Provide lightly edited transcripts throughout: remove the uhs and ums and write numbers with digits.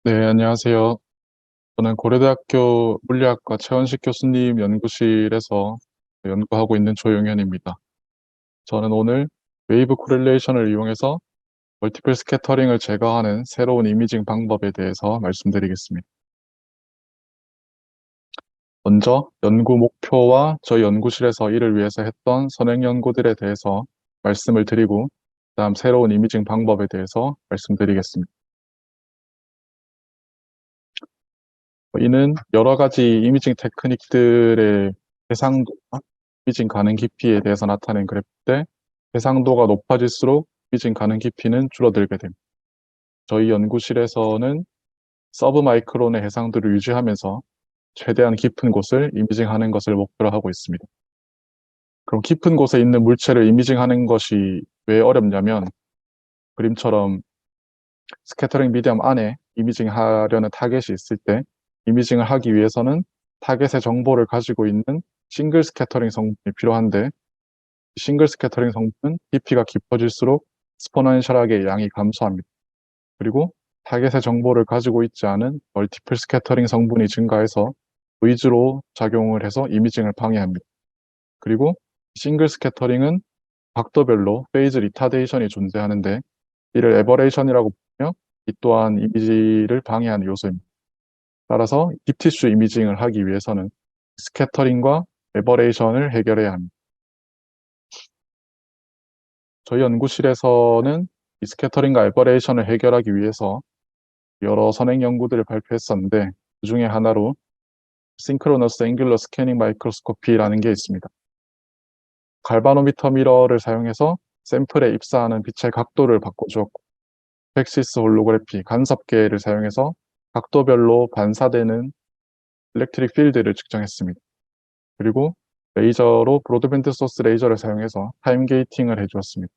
네, 안녕하세요. 저는 고려대학교 물리학과 최원식 교수님 연구실에서 연구하고 있는 조용현입니다. 저는 오늘 웨이브 코릴레이션을 이용해서 멀티플 스캐터링을 제거하는 새로운 이미징 방법에 대해서 말씀드리겠습니다. 먼저 연구 목표와 저희 연구실에서 이를 위해서 했던 선행 연구들에 대해서 말씀을 드리고, 그다음 새로운 이미징 방법에 대해서 말씀드리겠습니다. 이는 여러 가지 이미징 테크닉들의 해상도와 이미징 가능 깊이에 대해서 나타낸 그래프인데, 해상도가 높아질수록 이미징 가능 깊이는 줄어들게 됩니다. 저희 연구실에서는 서브 마이크론의 해상도를 유지하면서 최대한 깊은 곳을 이미징하는 것을 목표로 하고 있습니다. 그럼 깊은 곳에 있는 물체를 이미징하는 것이 왜 어렵냐면, 그림처럼 스캐터링 미디엄 안에 이미징하려는 타겟이 있을 때 이미징을 하기 위해서는 타겟의 정보를 가지고 있는 싱글 스캐터링 성분이 필요한데, 싱글 스캐터링 성분은 깊이가 깊어질수록 스포넨셜하게 양이 감소합니다. 그리고 타겟의 정보를 가지고 있지 않은 멀티플 스캐터링 성분이 증가해서 노이즈로 작용을 해서 이미징을 방해합니다. 그리고 싱글 스캐터링은 각도별로 페이즈 리타데이션이 존재하는데, 이를 에버레이션이라고 부르며 이 또한 이미지를 방해하는 요소입니다. 따라서 딥티슈 이미징을 하기 위해서는 스캐터링과 에버레이션을 해결해야 합니다. 저희 연구실에서는 이 스캐터링과 에버레이션을 해결하기 위해서 여러 선행 연구들을 발표했었는데, 그 중에 하나로 싱크로너스 앵귤러 스캐닝 마이크로스코피라는 게 있습니다. 갈바노미터 미러를 사용해서 샘플에 입사하는 빛의 각도를 바꿔주었고, 팩시스 홀로그래피 간섭계를 사용해서 각도별로 반사되는 일렉트릭 필드를 측정했습니다. 그리고 레이저로 브로드밴드 소스 레이저를 사용해서 타임 게이팅을 해주었습니다.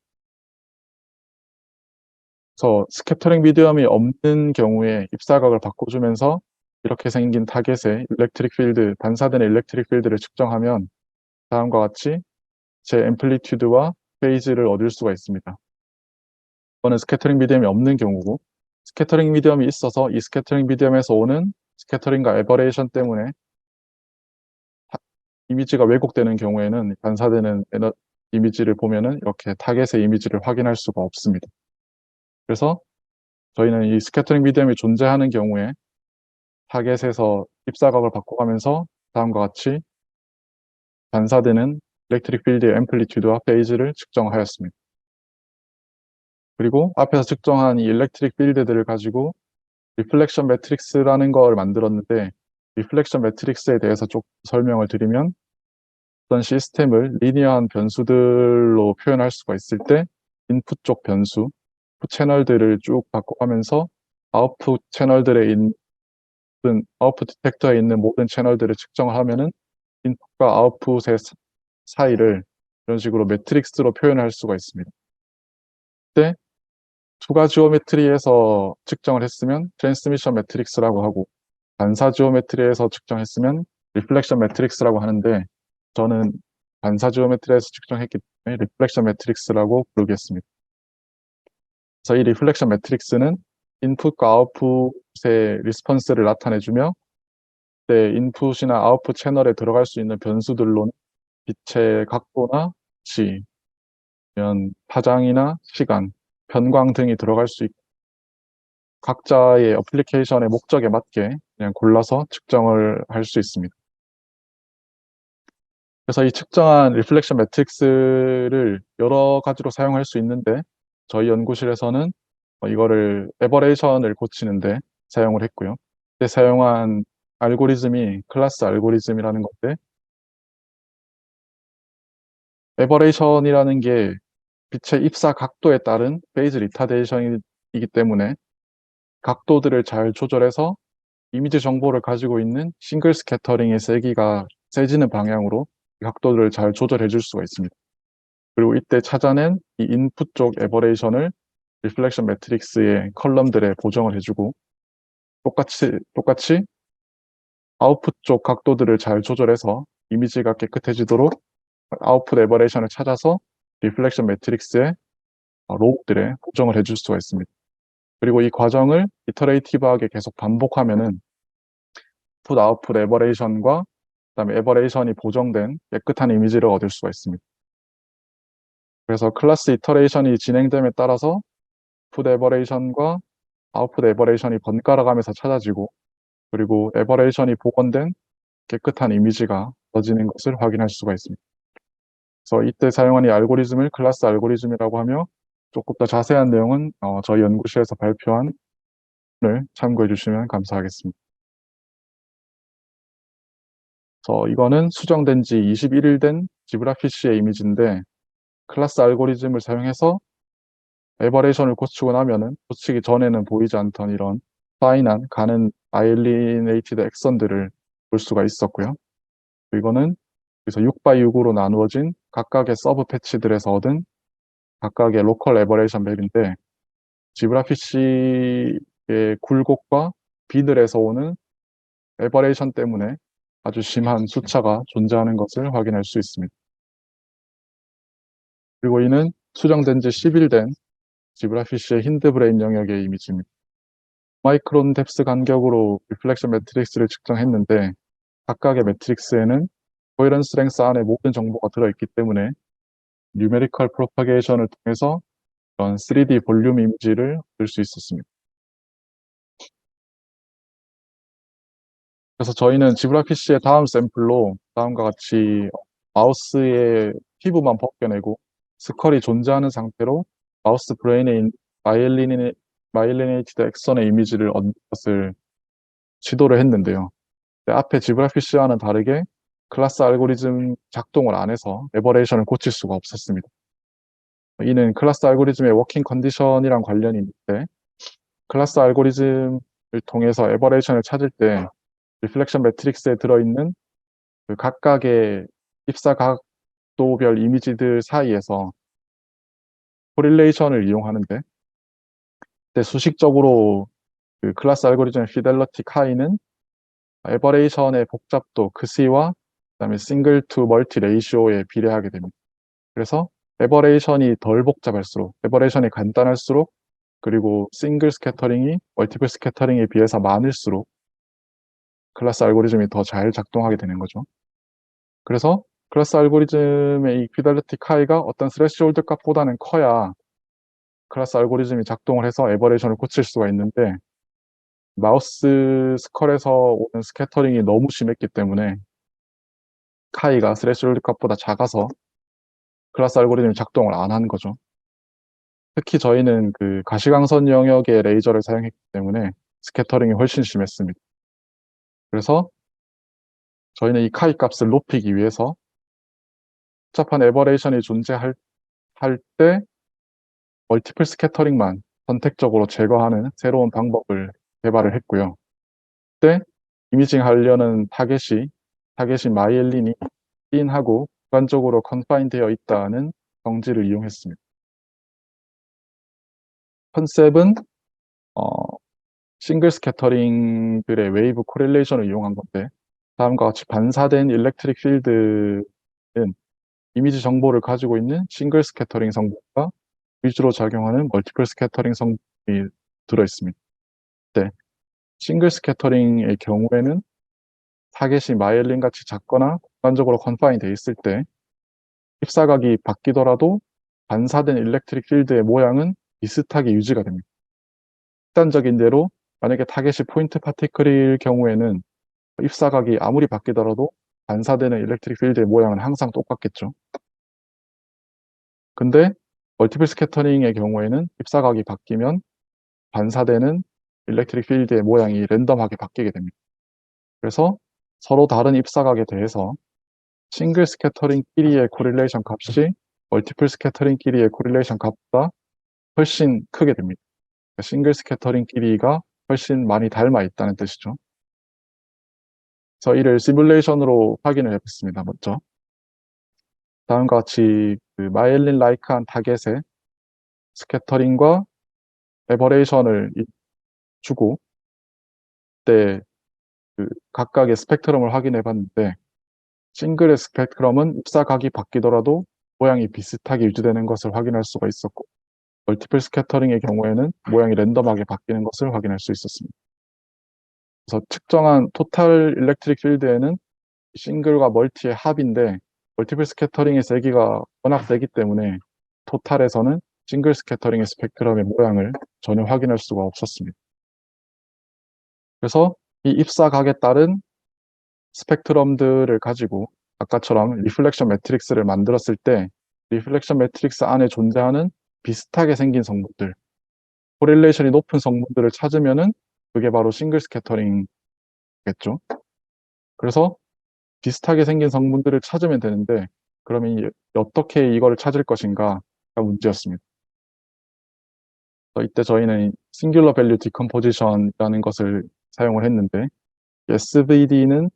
그래서 스캐터링 미디엄이 없는 경우에 입사각을 바꿔주면서 이렇게 생긴 타겟의 일렉트릭 필드, 반사되는 일렉트릭 필드를 측정하면 다음과 같이 제 앰플리튜드와 페이즈를 얻을 수가 있습니다. 이거는 스캐터링 미디엄이 없는 경우고, 스캐터링 미디엄이 있어서 이 스캐터링 미디엄에서 오는 스캐터링과 에버레이션 때문에 이미지가 왜곡되는 경우에는 반사되는 이미지를 보면은 이렇게 타겟의 이미지를 확인할 수가 없습니다. 그래서 저희는 이 스캐터링 미디엄이 존재하는 경우에 타겟에서 입사각을 바꿔가면서 다음과 같이 반사되는 일렉트릭 필드의 앰플리튜드와 페이즈를 측정하였습니다. 그리고 앞에서 측정한 이 일렉트릭 필드들을 가지고 리플렉션 매트릭스라는 걸 만들었는데, 리플렉션 매트릭스에 대해서 좀 설명을 드리면, 어떤 시스템을 리니어한 변수들로 표현할 수가 있을 때 인풋 쪽 변수, 인풋 채널들을 쭉 바꿔가면서 아웃풋 채널들에 있는 아웃풋 디텍터에 있는 모든 채널들을 측정을 하면은 인풋과 아웃풋의 사이를 이런 식으로 매트릭스로 표현할 수가 있습니다. 그때 투가 지오메트리에서 측정을 했으면 트랜스미션 매트릭스라고 하고, 반사 지오메트리에서 측정했으면 리플렉션 매트릭스라고 하는데, 저는 반사 지오메트리에서 측정했기 때문에 리플렉션 매트릭스라고 부르겠습니다. 그래서 이 리플렉션 매트릭스는 인풋과 아웃풋의 리스폰스를 나타내주며, 인풋이나 아웃풋 채널에 들어갈 수 있는 변수들로는 빛의 각도나 지, 파장이나 시간, 편광 등이 들어갈 수 있고, 각자의 어플리케이션의 목적에 맞게 그냥 골라서 측정을 할 수 있습니다. 그래서 이 측정한 리플렉션 매트릭스를 여러 가지로 사용할 수 있는데, 저희 연구실에서는 이거를 에버레이션을 고치는데 사용을 했고요. 그때 사용한 알고리즘이 클라스 알고리즘이라는 건데, 에버레이션이라는 게 빛의 입사 각도에 따른 페이즈 리타데이션이기 때문에 각도들을 잘 조절해서 이미지 정보를 가지고 있는 싱글 스캐터링의 세기가 세지는 방향으로 각도를 잘 조절해 줄 수가 있습니다. 그리고 이때 찾아낸 이 인풋 쪽 에버레이션을 리플렉션 매트릭스의 컬럼들에 보정을 해주고, 똑같이 아웃풋 쪽 각도들을 잘 조절해서 이미지가 깨끗해지도록 아웃풋 에버레이션을 찾아서 리플렉션 매트릭스의 로우들에 보정을 해줄 수가 있습니다. 그리고 이 과정을 이터레이티브하게 계속 반복하면은 풋 아웃풋 에버레이션과 그다음에 에버레이션이 보정된 깨끗한 이미지를 얻을 수가 있습니다. 그래서 클래스 이터레이션이 진행됨에 따라서 풋 에버레이션과 아웃풋 에버레이션이 번갈아 가면서 찾아지고, 그리고 에버레이션이 복원된 깨끗한 이미지가 얻어지는 것을 확인할 수가 있습니다. 그래서 이때 사용한 이 알고리즘을 클래스 알고리즘이라고 하며, 조금 더 자세한 내용은 저희 연구실에서 발표한 을 참고해 주시면 감사하겠습니다. 이거는 수정된 지 21일 된 지브라피쉬의 이미지인데, 클래스 알고리즘을 사용해서 에버레이션을 고치고 나면은 고치기 전에는 보이지 않던 이런 파인한 가는 아일리네이티드 액선들을 볼 수가 있었고요. 이거는 그래서 6x6으로 나누어진 각각의 서브 패치들에서 얻은 각각의 로컬 에버레이션 맵인데, 지브라피쉬의 굴곡과 비늘에서 오는 에버레이션 때문에 아주 심한 수차가 존재하는 것을 확인할 수 있습니다. 그리고 이는 수정된 지 10일 된 지브라피쉬의 힌드브레인 영역의 이미지입니다. 마이크론 뎁스 간격으로 리플렉션 매트릭스를 측정했는데, 각각의 매트릭스에는 코헤런스 랭스 안에 모든 정보가 들어있기 때문에 뉴메리컬 프로파게이션을 통해서 그런 3D 볼륨 이미지를 얻을 수 있었습니다. 그래서 저희는 지브라피쉬의 다음 샘플로 다음과 같이 마우스의 피부만 벗겨내고 스컬이 존재하는 상태로 마우스 브레인에 있는 마이엘리네이티드 액선의 이미지를 얻는 것을 시도를 했는데요. 앞에 지브라피쉬와는 다르게 클래스 알고리즘 작동을 안 해서 에버레이션을 고칠 수가 없었습니다. 이는 클래스 알고리즘의 워킹 컨디션이랑 관련이 있는데, 클래스 알고리즘을 통해서 에버레이션을 찾을 때 리플렉션 매트릭스에 들어있는 그 각각의 입사 각도별 이미지들 사이에서 코릴레이션을 이용하는데, 수식적으로 그 클래스 알고리즘의 피델러티 카이는 에버레이션의 복잡도 크시와 그다음에 싱글 투 멀티 레이시오에 비례하게 됩니다. 그래서 에버레이션이 덜 복잡할수록, 에버레이션이 간단할수록, 그리고 싱글 스캐터링이 멀티플 스캐터링에 비해서 많을수록 클래스 알고리즘이 더 잘 작동하게 되는 거죠. 그래서 클래스 알고리즘의 이 피델리티 카이가 어떤 스레시홀드 값보다는 커야 클래스 알고리즘이 작동을 해서 에버레이션을 고칠 수가 있는데, 마우스 스컬에서 오는 스캐터링이 너무 심했기 때문에 카이가 스레시홀드 값보다 작아서 클래스 알고리즘이 작동을 안 하는 거죠. 특히 저희는 그 가시광선 영역의 레이저를 사용했기 때문에 스캐터링이 훨씬 심했습니다. 그래서 저희는 이 카이 값을 높이기 위해서 복잡한 에버레이션이 존재할 때 멀티플 스캐터링만 선택적으로 제거하는 새로운 방법을 개발을 했고요. 그때 이미징 하려는 타겟이 마이엘린이 핀하고 주관적으로 컨파인 되어 있다는 성질을 이용했습니다. 컨셉은 싱글 스캐터링들의 웨이브 코릴레이션을 이용한 건데, 다음과 같이 반사된 일렉트릭 필드는 이미지 정보를 가지고 있는 싱글 스캐터링 성분과 위주로 작용하는 멀티플 스캐터링 성분이 들어있습니다. 네. 싱글 스캐터링의 경우에는 타겟이 마이엘린 같이 작거나 공간적으로 컨파인 돼 있을 때 ip사각이 바뀌더라도 반사된 일렉트릭 필드의 모양은 비슷하게 유지가 됩니다. 극단적인 예로 만약에 타겟이 포인트 파티클일 경우에는 ip사각이 아무리 바뀌더라도 반사되는 일렉트릭 필드의 모양은 항상 똑같겠죠. 근데 멀티플 스캐터링의 경우에는 ip사각이 바뀌면 반사되는 일렉트릭 필드의 모양이 랜덤하게 바뀌게 됩니다. 그래서 서로 다른 ip사각에 대해서 싱글 스캐터링끼리의 코릴레이션 값이 멀티플 스캐터링끼리의 코릴레이션 값보다 훨씬 크게 됩니다. 싱글 스캐터링끼리가 훨씬 많이 닮아 있다는 뜻이죠. 그래서 이를 시뮬레이션으로 확인을 해봤습니다. 먼저 다음과 같이 그 마이엘린 라이크한 타겟의 스캐터링과 에버레이션을 주고 그때 그 각각의 스펙트럼을 확인해 봤는데, 싱글의 스펙트럼은 ip사각이 바뀌더라도 모양이 비슷하게 유지되는 것을 확인할 수가 있었고, 멀티플 스캐터링의 경우에는 모양이 랜덤하게 바뀌는 것을 확인할 수 있었습니다. 그래서 측정한 토탈 일렉트릭 필드에는 싱글과 멀티의 합인데 멀티플 스캐터링의 세기가 워낙 세기 때문에 토탈에서는 싱글 스캐터링의 스펙트럼의 모양을 전혀 확인할 수가 없었습니다. 그래서 이 입사각에 따른 스펙트럼들을 가지고 아까처럼 리플렉션 매트릭스를 만들었을 때 리플렉션 매트릭스 안에 존재하는 비슷하게 생긴 성분들, 코릴레이션이 높은 성분들을 찾으면은 그게 바로 싱글 스캐터링이겠죠. 그래서 비슷하게 생긴 성분들을 찾으면 되는데 그러면 어떻게 이거를 찾을 것인가가 문제였습니다. 이때 저희는 싱귤러 밸류 디컴포지션이라는 것을 사용을 했는데 SVD는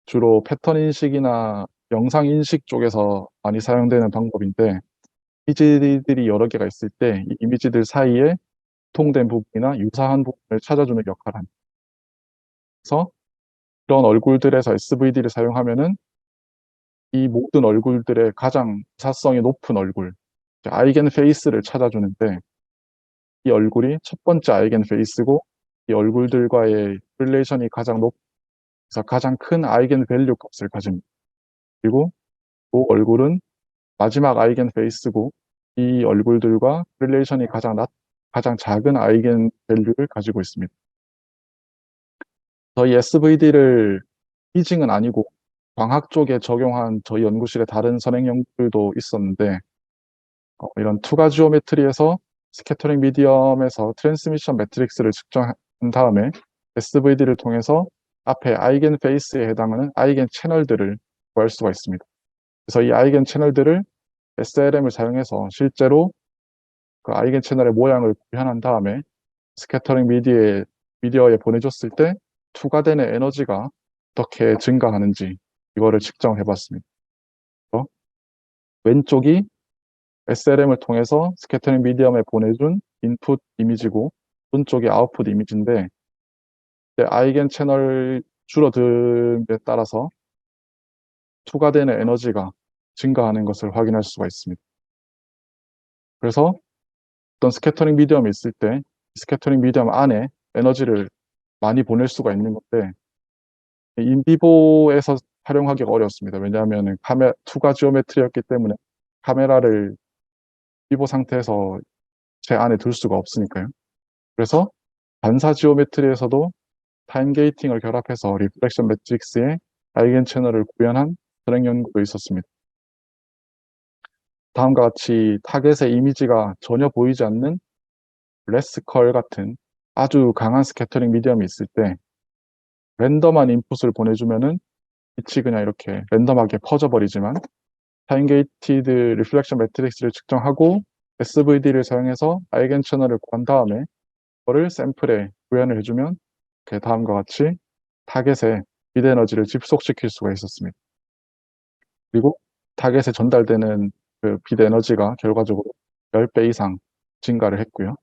주로 패턴 인식이나 영상 인식 쪽에서 많이 사용되는 방법인데 이미지들이 여러 개가 있을 때 이 이미지들 사이에 통된 부분이나 유사한 부분을 찾아주는 역할을 합니다. 그래서 이런 얼굴들에서 SVD를 사용하면은 이 모든 얼굴들의 가장 유사성이 높은 얼굴, 아이겐 페이스를 찾아주는데 이 얼굴이 첫 번째 아이겐 페이스고 이 얼굴들과의 릴레이션이 가장 높아서 가장 큰 아이겐 밸류 값을 가집니다. 그리고 그 얼굴은 마지막 아이겐 페이스고 이 얼굴들과 릴레이션이 가장 작은 아이겐 밸류를 가지고 있습니다. 저희 SVD를 이징은 아니고 광학 쪽에 적용한 저희 연구실의 다른 선행 연구들도 있었는데 이런 투가 지오메트리에서 스캐터링 미디엄에서 트랜스미션 매트릭스를 측정한 다음에 SVD를 통해서 앞에 아이겐 페이스에 해당하는 아이겐 채널들을 구할 수가 있습니다. 그래서 이 아이겐 채널들을 SLM을 사용해서 실제로 그 아이겐 채널의 모양을 구현한 다음에 스캐터링 미디어에 보내줬을 때 투과되는 에너지가 어떻게 증가하는지 이거를 측정해 봤습니다. 왼쪽이 SLM을 통해서 스캐터링 미디엄에 보내준 인풋 이미지고 오른쪽이 아웃풋 이미지인데 아이겐 채널 줄어듦에 따라서 투과되는 에너지가 증가하는 것을 확인할 수가 있습니다. 그래서 어떤 스캐터링 미디엄이 있을 때 스캐터링 미디엄 안에 에너지를 많이 보낼 수가 있는 건데 인비보에서 활용하기가 어렵습니다. 왜냐하면 투가 지오메트리였기 때문에 카메라를 인비보 상태에서 제 안에 둘 수가 없으니까요. 그래서 반사 지오메트리에서도 타임 게이팅을 결합해서 리플렉션 매트릭스의 아이겐 채널을 구현한 선행 연구도 있었습니다. 다음과 같이 타겟의 이미지가 전혀 보이지 않는 레스컬 같은 아주 강한 스캐터링 미디엄이 있을 때 랜덤한 인풋을 보내주면은 빛이 그냥 이렇게 랜덤하게 퍼져버리지만 타임 게이티드 리플렉션 매트릭스를 측정하고 SVD를 사용해서 아이겐 채널을 구한 다음에 그거를 샘플에 구현을 해주면 다음과 같이 타겟에 빛 에너지를 집속시킬 수가 있었습니다. 그리고 타겟에 전달되는 그 빛 에너지가 결과적으로 10배 이상 증가를 했고요.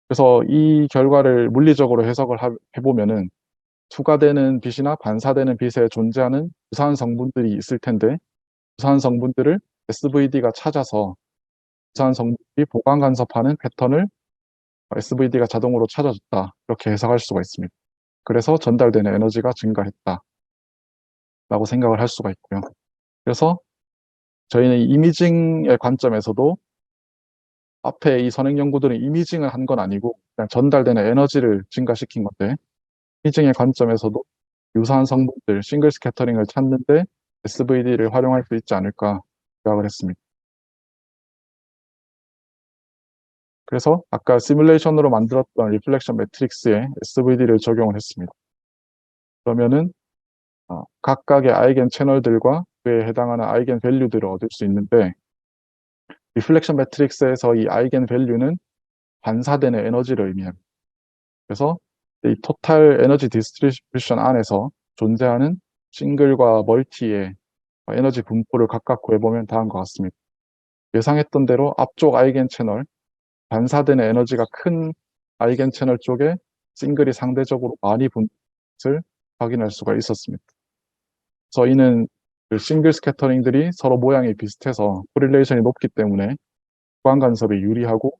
그래서 이 결과를 물리적으로 해석을 해보면은 투과되는 빛이나 반사되는 빛에 존재하는 유사한 성분들이 있을 텐데 유사한 성분들을 SVD가 찾아서 유사한 성분이 보강 간섭하는 패턴을 SVD가 자동으로 찾아줬다. 이렇게 해석할 수가 있습니다. 그래서 전달되는 에너지가 증가했다. 라고 생각을 할 수가 있고요. 그래서 저희는 이미징의 관점에서도 앞에 이 선행 연구들은 이미징을 한 건 아니고 그냥 전달되는 에너지를 증가시킨 건데 이미징의 관점에서도 유사한 성분들, 싱글 스캐터링을 찾는데 SVD를 활용할 수 있지 않을까 생각을 했습니다. 그래서 아까 시뮬레이션으로 만들었던 리플렉션 매트릭스에 SVD를 적용을 했습니다. 그러면은 각각의 아이겐 채널들과 그에 해당하는 아이겐 밸류들을 얻을 수 있는데 리플렉션 매트릭스에서 이 아이겐 밸류는 반사되는 에너지를 의미합니다. 그래서 이 토탈 에너지 디스트리뷰션 안에서 존재하는 싱글과 멀티의 에너지 분포를 각각 구해보면 다음과 같습니다. 예상했던 대로 앞쪽 아이겐 채널, 반사되는 에너지가 큰 아이겐 채널 쪽에 싱글이 상대적으로 많이 분 것을 확인할 수가 있었습니다. 저희는 그 싱글 스캐터링들이 서로 모양이 비슷해서 코릴레이션이 높기 때문에 보강 간섭에 유리하고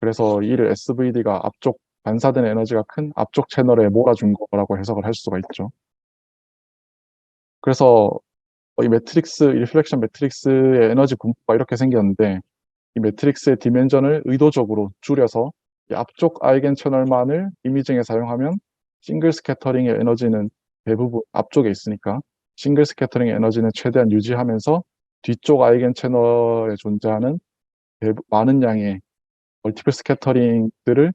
그래서 이를 SVD가 앞쪽 반사된 에너지가 큰 앞쪽 채널에 몰아준 거라고 해석을 할 수가 있죠. 그래서 이 매트릭스, 리플렉션 매트릭스의 에너지 분포가 이렇게 생겼는데, 이 매트릭스의 디멘전을 의도적으로 줄여서 이 앞쪽 아이겐 채널만을 이미징에 사용하면 싱글 스캐터링의 에너지는 대부분 앞쪽에 있으니까 싱글 스캐터링의 에너지는 최대한 유지하면서 뒤쪽 아이겐 채널에 존재하는 많은 양의 멀티플 스캐터링들을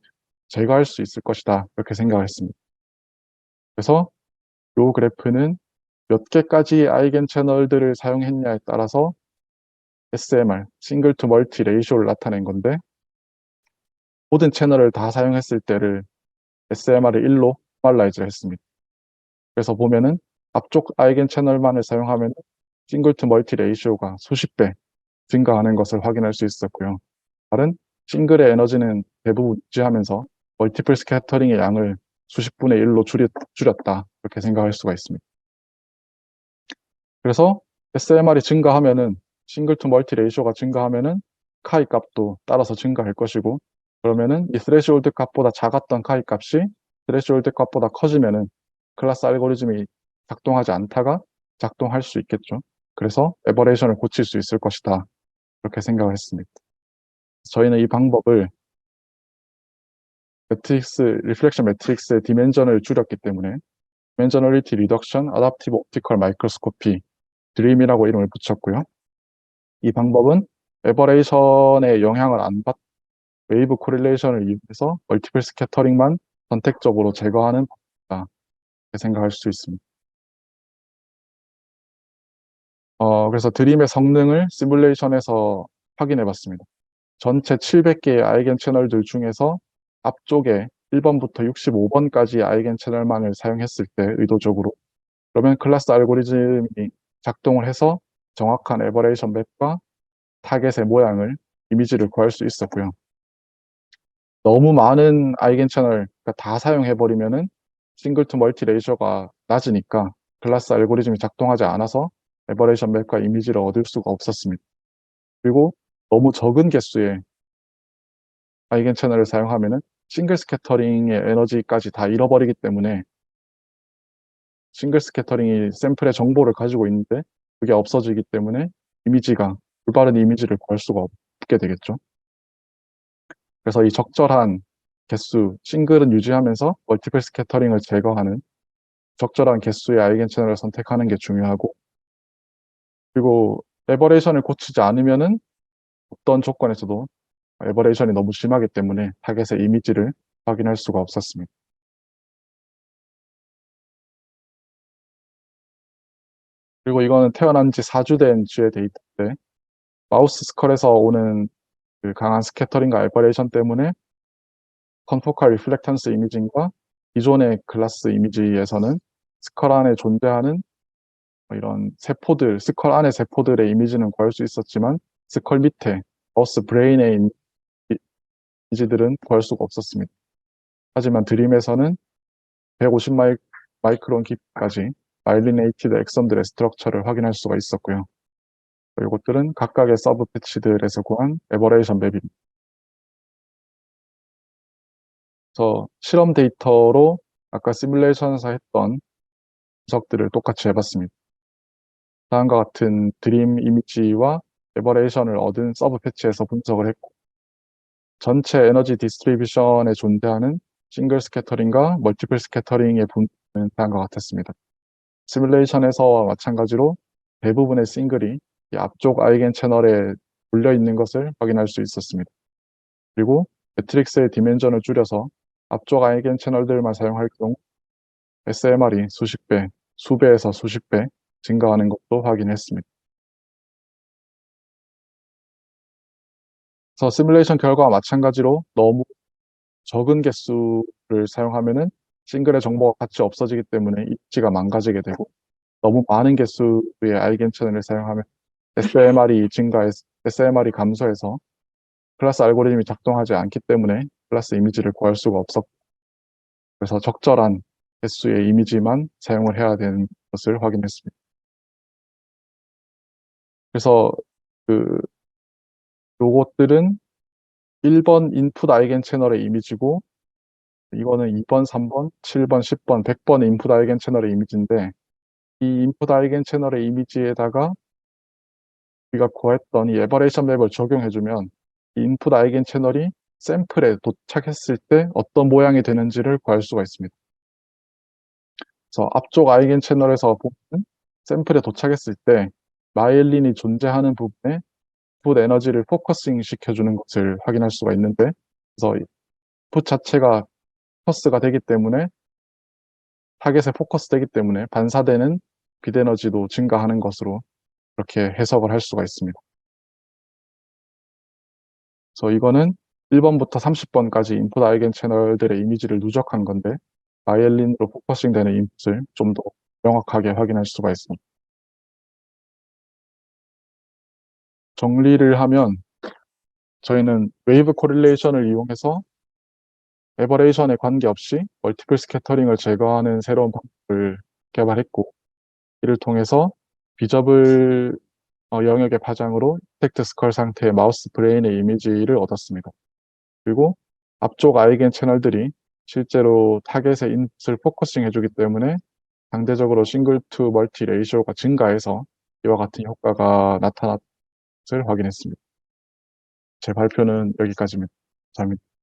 제거할 수 있을 것이다. 이렇게 생각을 했습니다. 그래서 이 그래프는 몇 개까지 아이겐 채널들을 사용했냐에 따라서 SMR, 싱글 투 멀티 레이쇼를 나타낸 건데, 모든 채널을 다 사용했을 때를 SMR을 1로 포멀라이즈를 했습니다. 그래서 보면은 앞쪽 아이겐 채널만을 사용하면 싱글 투 멀티 레이쇼가 수십 배 증가하는 것을 확인할 수 있었고요. 다른 싱글의 에너지는 대부분 유지하면서 멀티플 스캐터링의 양을 수십 분의 1로 줄였다. 이렇게 생각할 수가 있습니다. 그래서 SMR이 증가하면은 싱글 투 멀티 레이쇼가 증가하면은 카이 값도 따라서 증가할 것이고, 그러면은 이 스레시홀드 값보다 작았던 카이 값이 스레시홀드 값보다 커지면은 클래스 알고리즘이 작동하지 않다가 작동할 수 있겠죠. 그래서 에버레이션을 고칠 수 있을 것이다. 그렇게 생각을 했습니다. 저희는 이 방법을 리플렉션 매트릭스의 디멘전을 줄였기 때문에 디멘저널리티 리덕션 어댑티브 옵티컬 마이크로스코피 드림이라고 이름을 붙였고요. 이 방법은 에버레이션에 영향을 안 받, 웨이브 코릴레이션을 이용해서 멀티플 스캐터링만 선택적으로 제거하는 방법이다. 이렇게 생각할 수 있습니다. 그래서 드림의 성능을 시뮬레이션에서 확인해 봤습니다. 전체 700개의 아이겐 채널들 중에서 앞쪽에 1번부터 65번까지 아이겐 채널만을 사용했을 때 의도적으로, 그러면 클래스 알고리즘이 작동을 해서 정확한 에버레이션 맵과 타겟의 모양을, 이미지를 구할 수 있었고요. 너무 많은 아이겐 채널 다 사용해버리면은 싱글 투 멀티 레이셔가 낮으니까 클래스 알고리즘이 작동하지 않아서 에버레이션 맵과 이미지를 얻을 수가 없었습니다. 그리고 너무 적은 개수의 아이겐 채널을 사용하면은 싱글 스캐터링의 에너지까지 다 잃어버리기 때문에 싱글 스캐터링이 샘플의 정보를 가지고 있는데 그게 없어지기 때문에 올바른 이미지를 구할 수가 없게 되겠죠. 그래서 이 적절한 개수, 싱글은 유지하면서 멀티플 스캐터링을 제거하는 적절한 개수의 아이겐 채널을 선택하는 게 중요하고, 그리고 에버레이션을 고치지 않으면은 어떤 조건에서도 에버레이션이 너무 심하기 때문에 타겟의 이미지를 확인할 수가 없었습니다. 그리고 이거는 태어난 지 4주 된 쥐의 데이터인데, 마우스 스컬에서 오는 그 강한 스캐터링과 에버레이션 때문에 컨포칼 리플렉턴스 이미징과 기존의 클래스 이미지에서는 스컬 안에 존재하는 이런 세포들, 스컬 안의 세포들의 이미지는 구할 수 있었지만 스컬 밑에 마우스 브레인의 이미지들은 구할 수가 없었습니다. 하지만 드림에서는 150 마이크론 깊이까지 마일리네이티드 엑선들의 스트럭처를 확인할 수가 있었고요. 이것들은 각각의 서브 패치들에서 구한 에버레이션 맵입니다. 그래서 실험 데이터로 아까 시뮬레이션에서 했던 분석들을 똑같이 해봤습니다. 다음과 같은 드림 이미지와 에버레이션을 얻은 서브 패치에서 분석을 했고, 전체 에너지 디스트리뷰션에 존재하는 싱글 스캐터링과 멀티플 스캐터링의 분포는 다음과 같았습니다. 시뮬레이션에서와 마찬가지로 대부분의 싱글이 이 앞쪽 아이겐 채널에 몰려 있는 것을 확인할 수 있었습니다. 그리고 매트릭스의 디멘전을 줄여서 앞쪽 아이겐 채널들만 사용할 경우 SMR이 수십 배, 수배에서 수십 배 증가하는 것도 확인했습니다. 그래서 시뮬레이션 결과와 마찬가지로 너무 적은 개수를 사용하면은 싱글의 정보가 같이 없어지기 때문에 입지가 망가지게 되고, 너무 많은 개수의 아이겐 채널을 사용하면 SMR이 감소해서 클래스 알고리즘이 작동하지 않기 때문에 클래스 이미지를 구할 수가 없었고, 그래서 적절한 개수의 이미지만 사용을 해야 되는 것을 확인했습니다. 그래서 그 요것들은 1번 인풋 아이겐 채널의 이미지고 이거는 2번, 3번, 7번, 10번, 100번의 인풋 아이겐 채널의 이미지인데 이 인풋 아이겐 채널의 이미지에다가 우리가 구했던 이 에버레이션 맵을 적용해 주면 이 인풋 아이겐 채널이 샘플에 도착했을 때 어떤 모양이 되는지를 구할 수가 있습니다. 그래서 앞쪽 아이겐 채널에서 보면 샘플에 도착했을 때 마이엘린이 존재하는 부분에 인풋 에너지를 포커싱 시켜주는 것을 확인할 수가 있는데 그래서 인풋 자체가 포커스가 되기 때문에 타겟에 포커스되기 때문에 반사되는 빛 에너지도 증가하는 것으로 그렇게 해석을 할 수가 있습니다. 그래서 이거는 1번부터 30번까지 인풋 아이겐 채널들의 이미지를 누적한 건데 마이엘린으로 포커싱 되는 인풋을 좀 더 명확하게 확인할 수가 있습니다. 정리를 하면 저희는 웨이브 코릴레이션을 이용해서 에버레이션에 관계없이 멀티플 스캐터링을 제거하는 새로운 방법을 개발했고 이를 통해서 비저블 영역의 파장으로 이펙트 스컬 상태의 마우스 브레인의 이미지를 얻었습니다. 그리고 앞쪽 아이겐 채널들이 실제로 타겟의 인풋을 포커싱 해주기 때문에 상대적으로 싱글 투 멀티 레이쇼가 증가해서 이와 같은 효과가 나타났을 확인했습니다. 제 발표는 여기까지입니다. 감사합니다.